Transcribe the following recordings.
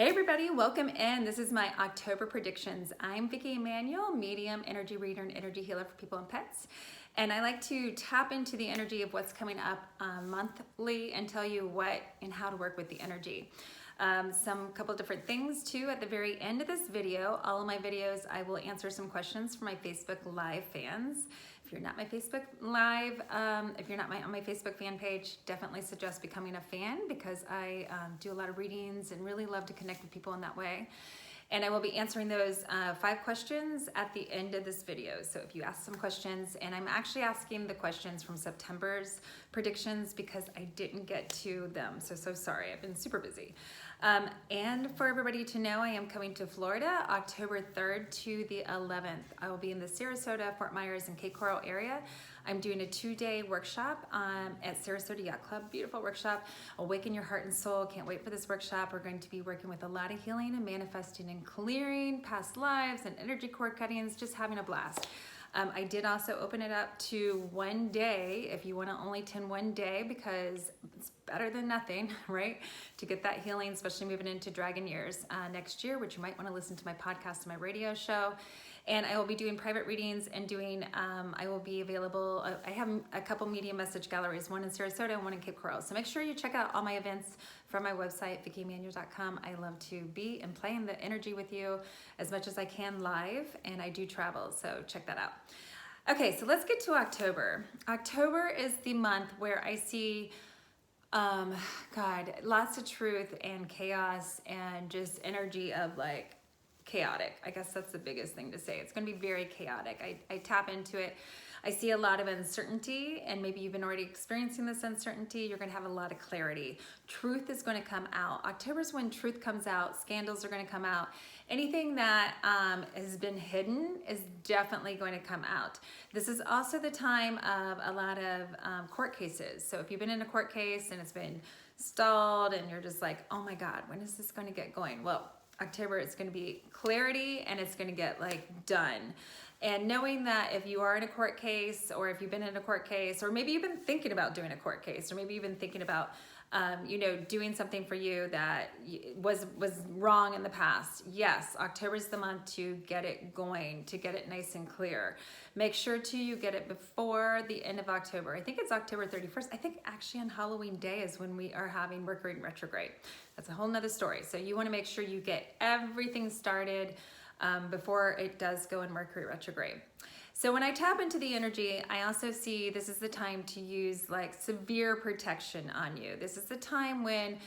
Hey everybody, welcome in. This is my October predictions. I'm Vicki Emanuel, medium, energy reader, and energy healer for people and pets. And I like to tap into the energy of what's coming up monthly and tell you what and how to work with the energy. Some couple different things too at the very end of this video. All of my videos, I will answer some questions for my Facebook Live fans. If you're not my Facebook Live, if you're not on my Facebook fan page, definitely suggest becoming a fan because I do a lot of readings and really love to connect with people in that way. And I will be answering those 5 questions at the end of this video. So if you ask some questions, and I'm actually asking the questions from September's predictions because I didn't get to them. So sorry, I've been super busy. And for everybody to know, I am coming to Florida October 3rd to the 11th. I will be in the Sarasota, Fort Myers, and Cape Coral area. I'm doing a 2-day workshop at Sarasota Yacht Club. Beautiful workshop. Awaken your heart and soul. Can't wait for this workshop. We're going to be working with a lot of healing and manifesting and clearing past lives and energy cord cuttings, just having a blast. I did also open it up to 1 day if you want to only attend 1 day because it's better than nothing, right? To get that healing, especially moving into dragon years next year, which you might want to listen to my podcast and my radio show. And I will be doing private readings and doing, I will be available. I have a couple media message galleries, one in Sarasota and one in Cape Coral. So make sure you check out all my events from my website, VickiEmanuel.com. I love to be and play in the energy with you as much as I can live, and I do travel, so check that out. Okay, so let's get to October. October is the month where I see God, lots of truth and chaos and just energy of like chaotic. I guess that's the biggest thing to say. It's going to be very chaotic. I tap into it. I see a lot of uncertainty, and maybe you've been already experiencing this uncertainty. You're going to have a lot of clarity. Truth is going to come out. October is when truth comes out. Scandals are going to come out. Anything that has been hidden is definitely going to come out. This is also the time of a lot of court cases. So if you've been in a court case and it's been stalled and you're just like, oh my God, when is this going to get going? Well, October, it's going to be clarity and it's going to get like done. And knowing that if you are in a court case, or if you've been in a court case, or maybe you've been thinking about doing a court case, or maybe you've been thinking about, doing something for you that was wrong in the past. Yes, October is the month to get it going, to get it nice and clear. Make sure you get it before the end of October. I think it's October 31st. I think actually on Halloween Day is when we are having Mercury Retrograde. That's a whole nother story. So you want to make sure you get everything started before it does go in Mercury Retrograde. So when I tap into the energy, I also see this is the time to use like severe protection on you. This is the time when,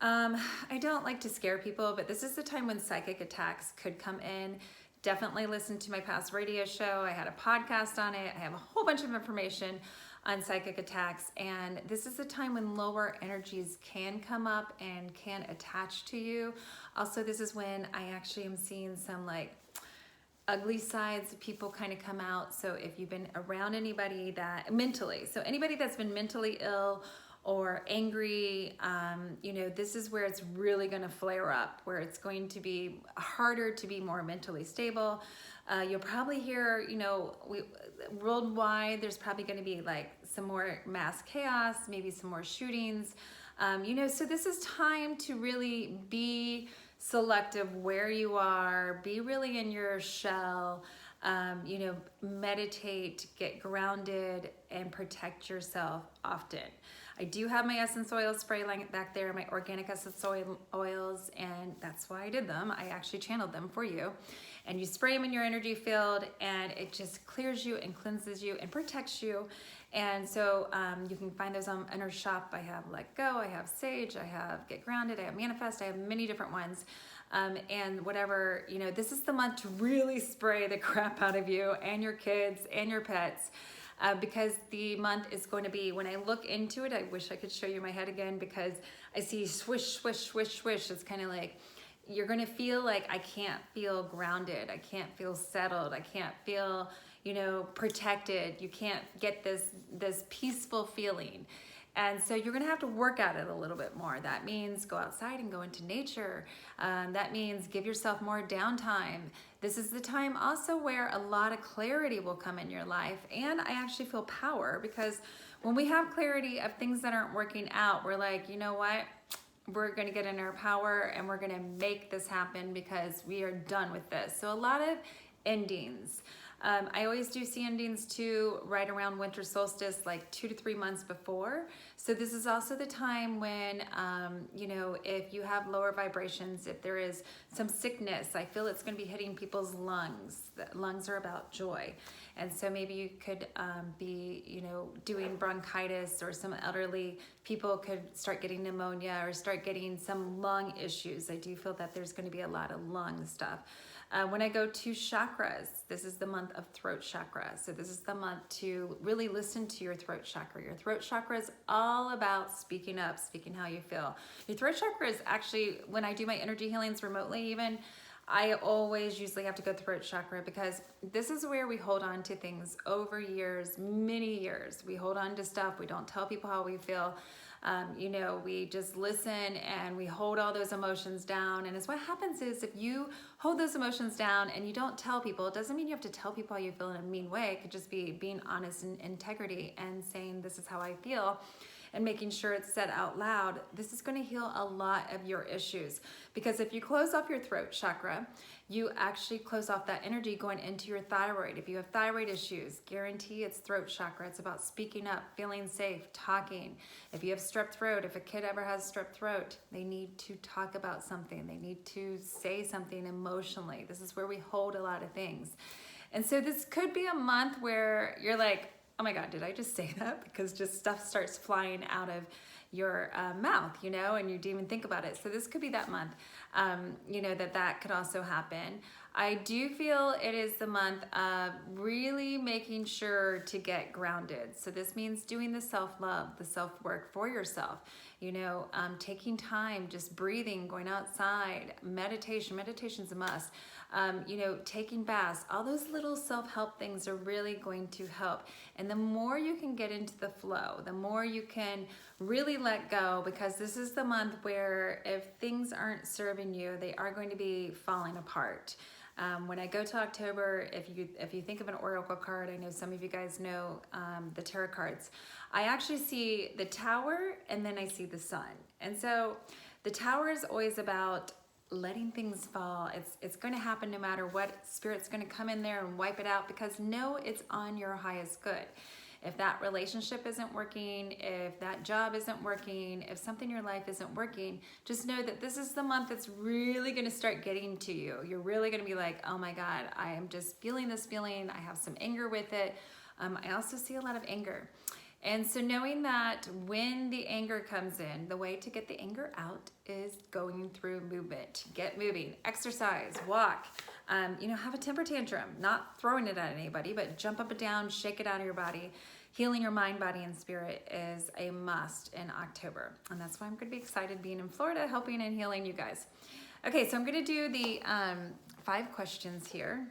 I don't like to scare people, but this is the time when psychic attacks could come in. Definitely listen to my past radio show. I had a podcast on it. I have a whole bunch of information on psychic attacks, and this is the time when lower energies can come up and can attach to you. Also, this is when I actually am seeing some like ugly sides of people kind of come out. So if you've been around anybody that mentally, so anybody that's been mentally ill or angry, this is where it's really going to flare up, where it's going to be harder to be more mentally stable. You'll probably hear, worldwide, there's probably going to be like some more mass chaos, maybe some more shootings. So this is time to really be selective where you are, be really in your shell, meditate, get grounded, and protect yourself often. I do have my essence oil spray back there, my organic essence oils, and that's why I did them. I actually channeled them for you. And you spray them in your energy field, and it just clears you and cleanses you and protects you. And so you can find those in our shop. I have Let Go, I have Sage, I have Get Grounded, I have Manifest, I have many different ones. And whatever, this is the month to really spray the crap out of you and your kids and your pets. Because the month is going to be, when I look into it, I wish I could show you my head again because I see swish, swish, swish, swish. It's kind of like, you're going to feel like I can't feel grounded. I can't feel settled. I can't feel, protected. You can't get this peaceful feeling. And so you're going to have to work at it a little bit more. That means go outside and go into nature. That means give yourself more downtime. This is the time also where a lot of clarity will come in your life. And I actually feel power because when we have clarity of things that aren't working out, we're like, you know what? we're going to get in our power and we're going to make this happen because we are done with this. So a lot of endings. I always do see endings too right around winter solstice, like 2 to 3 months before. So this is also the time when, if you have lower vibrations, if there is some sickness, I feel it's going to be hitting people's lungs. The lungs are about joy. And so maybe you could be, doing bronchitis, or some elderly people could start getting pneumonia or start getting some lung issues. I do feel that there's going to be a lot of lung stuff. When I go to chakras, this is the month of throat chakra. So this is the month to really listen to your throat chakra. Your throat chakra is all about speaking up, speaking how you feel. Your throat chakra is actually, when I do my energy healings remotely even, I always usually have to go throat chakra, because this is where we hold on to things over years, many years. We hold on to stuff. We don't tell people how we feel. We just listen and we hold all those emotions down. And it's what happens is, if you hold those emotions down and you don't tell people, it doesn't mean you have to tell people how you feel in a mean way. It could just be being honest and integrity and saying, this is how I feel, and making sure it's said out loud. This is going to heal a lot of your issues, because if you close off your throat chakra, you actually close off that energy going into your thyroid. If you have thyroid issues, guarantee it's throat chakra. It's about speaking up, feeling safe, talking. If you have strep throat, if a kid ever has strep throat, they need to talk about something. They need to say something emotionally. This is where we hold a lot of things. And so this could be a month where you're like, oh my God, did I just say that? Because just stuff starts flying out of your mouth, and you didn't even think about it. So this could be that month, that could also happen. I do feel it is the month of really making sure to get grounded. So this means doing the self-love, the self-work for yourself, taking time, just breathing, going outside, meditation's a must. Taking baths, all those little self-help things are really going to help. And the more you can get into the flow, the more you can really let go, because this is the month where if things aren't serving you, they are going to be falling apart. When I go to October, if you think of an oracle card, I know some of you guys know the tarot cards. I actually see the Tower, and then I see the Sun. And so the Tower is always about letting things fall. It's going to happen no matter what. Spirit's going to come in there and wipe it out, because know it's on your highest good. If that relationship isn't working, if that job isn't working, if something in your life isn't working, just know that this is the month that's really going to start getting to you. You're really going to be like, oh my God, I am just feeling this feeling. I have some anger with it. I also see a lot of anger. And so knowing that when the anger comes in, the way to get the anger out is going through movement. Get moving, exercise, walk, have a temper tantrum, not throwing it at anybody, but jump up and down, shake it out of your body. Healing your mind, body, and spirit is a must in October. And that's why I'm going to be excited being in Florida, helping and healing you guys. Okay, so I'm going to do the 5 questions here.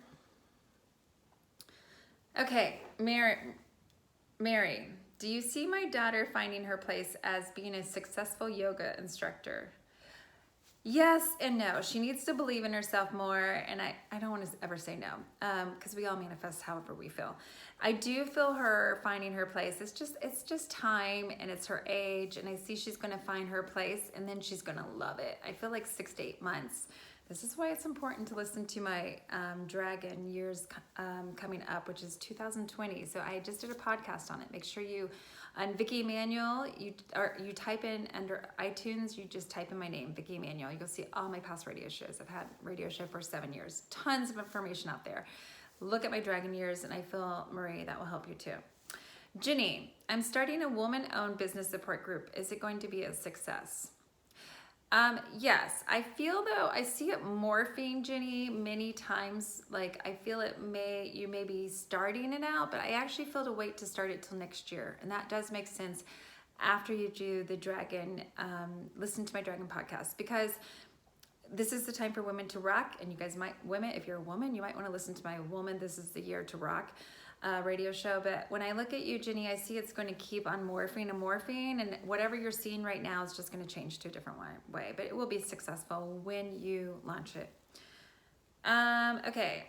Okay, Mary, do you see my daughter finding her place as being a successful yoga instructor? Yes and no. She needs to believe in herself more, and I don't want to ever say no, because we all manifest however we feel. I do feel her finding her place. It's just time, and it's her age, and I see she's going to find her place, and then she's going to love it. I feel like 6 to 8 months. This is why it's important to listen to my dragon years coming up, which is 2020. So I just did a podcast on it. Make sure you, on Vicki Emanuel, you type in under iTunes, you just type in my name, Vicki Emanuel. You'll see all my past radio shows. I've had radio show for 7 years. Tons of information out there. Look at my dragon years, and I feel, Marie, that will help you too. Ginny, I'm starting a woman-owned business support group. Is it going to be a success? Yes, I feel though, I see it morphing, Ginny, many times. Like I feel you may be starting it out, but I actually feel to wait to start it till next year. And that does make sense after you do the dragon, listen to my dragon podcast, because this is the time for women to rock. And you guys women, if you're a woman, you might want to listen to my woman, this is the year to rock radio show. But when I look at you, Ginny, I see it's going to keep on morphing and morphing, and whatever you're seeing right now is just going to change to a different way, but it will be successful when you launch it. Okay,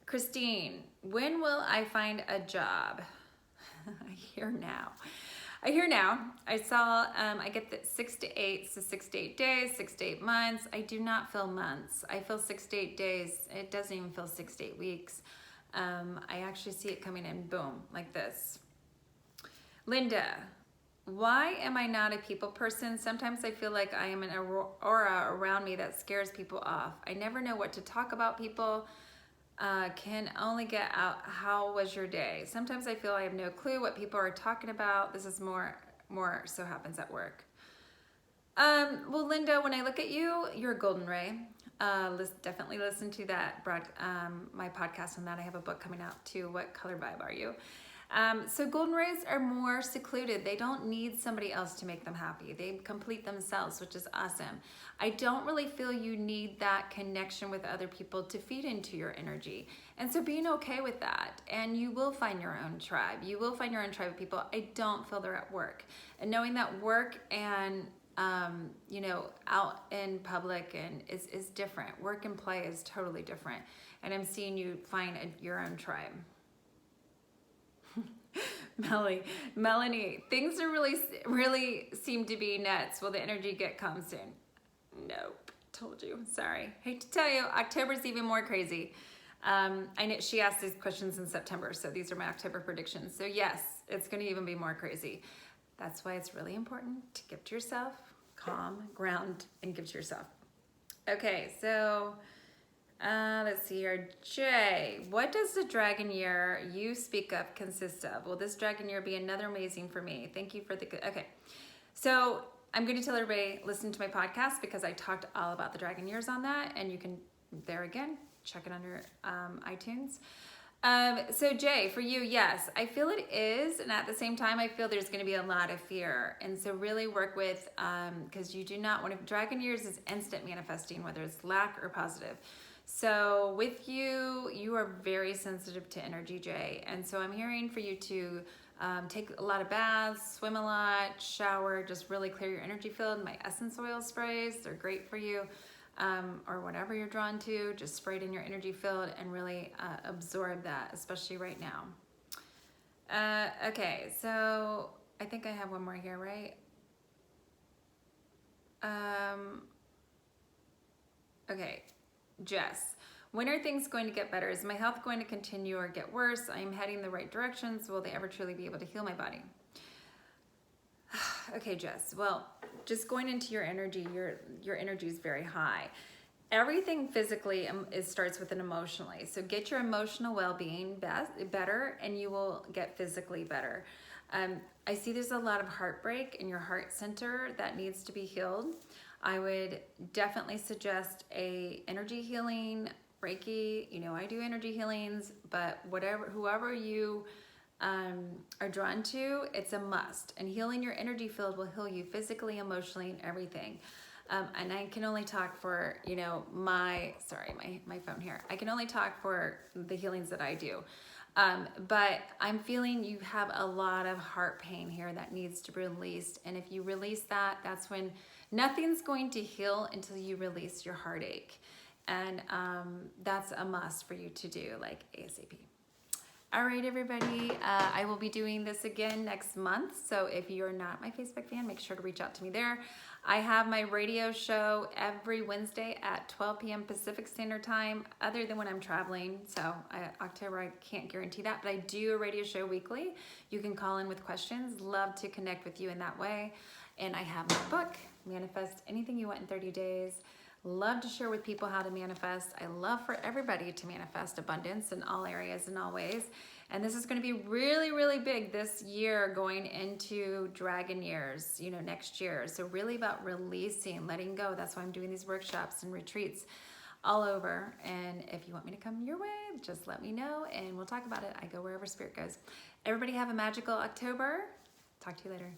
Christine, when will I find a job? I hear now. I hear now. I saw, I get the 6 to 8, so 6 to 8 days, 6 to 8 months. I do not feel months. I feel 6 to 8 days. It doesn't even feel 6 to 8 weeks. I actually see it coming in, boom, like this. Linda, why am I not a people person? Sometimes I feel like I am an aura around me that scares people off. I never know what to talk about people. Can only get out, how was your day? Sometimes I feel I have no clue what people are talking about. This is more so happens at work. Well, Linda, when I look at you, you're a golden ray. Definitely listen to that my podcast on that. I have a book coming out too. What color vibe are you? So golden rays are more secluded. They don't need somebody else to make them happy. They complete themselves, which is awesome. I don't really feel you need that connection with other people to feed into your energy. And so being okay with that, and you will find your own tribe. You will find your own tribe of people. I don't feel they're at work. And knowing that work and out in public and is different. Work and play is totally different. And I'm seeing you find your own tribe. Melanie, things are really seem to be nuts. Will the energy get calm soon? Nope, told you. Sorry. Hate to tell you, October's even more crazy. I know she asked these questions in September, so these are my October predictions. So yes, it's going to even be more crazy. That's why it's really important to give to yourself, calm, ground, and give to yourself. Okay, so let's see here. Jay, what does the dragon year you speak of consist of? Will this dragon year be another amazing for me? Thank you for the good. Okay, so I'm going to tell everybody, listen to my podcast because I talked all about the dragon years on that, and you can, there again, check it under iTunes. So Jay, for you, yes, I feel it is. And at the same time, I feel there's going to be a lot of fear. And so really work with, because you do not want to, dragon years is instant manifesting, whether it's lack or positive. So with you, you are very sensitive to energy, Jay. And so I'm hearing for you to take a lot of baths, swim a lot, shower, just really clear your energy field. My essence oil sprays, they're great for you. Or whatever you're drawn to, just spray it in your energy field and really absorb that, especially right now. Okay, so I think I have one more here, right? Okay, Jess, when are things going to get better? Is my health going to continue or get worse? I am heading the right directions. Will they ever truly be able to heal my body? Okay, Jess, well, just going into your energy, your energy is very high. Everything physically starts with an emotionally. So get your emotional well-being better and you will get physically better. I see there's a lot of heartbreak in your heart center that needs to be healed. I would definitely suggest a energy healing, Reiki. You know, I do energy healings, but whoever you are drawn to, it's a must. And healing your energy field will heal you physically, emotionally, and everything. And I can only talk for, my phone here. I can only talk for the healings that I do. But I'm feeling you have a lot of heart pain here that needs to be released. And if you release that, that's when nothing's going to heal until you release your heartache. And that's a must for you to do, like ASAP. All right, everybody, I will be doing this again next month. So if you're not my Facebook fan, make sure to reach out to me there. I have my radio show every Wednesday at 12 p.m. Pacific Standard Time, other than when I'm traveling. So October, I can't guarantee that, but I do a radio show weekly. You can call in with questions. Love to connect with you in that way. And I have my book, Manifest Anything You Want in 30 Days. Love to share with people how to manifest. I love for everybody to manifest abundance in all areas and all ways. And this is going to be really, really big this year going into dragon years, next year. So really about releasing, letting go. That's why I'm doing these workshops and retreats all over. And if you want me to come your way, just let me know and we'll talk about it. I go wherever spirit goes. Everybody have a magical October. Talk to you later.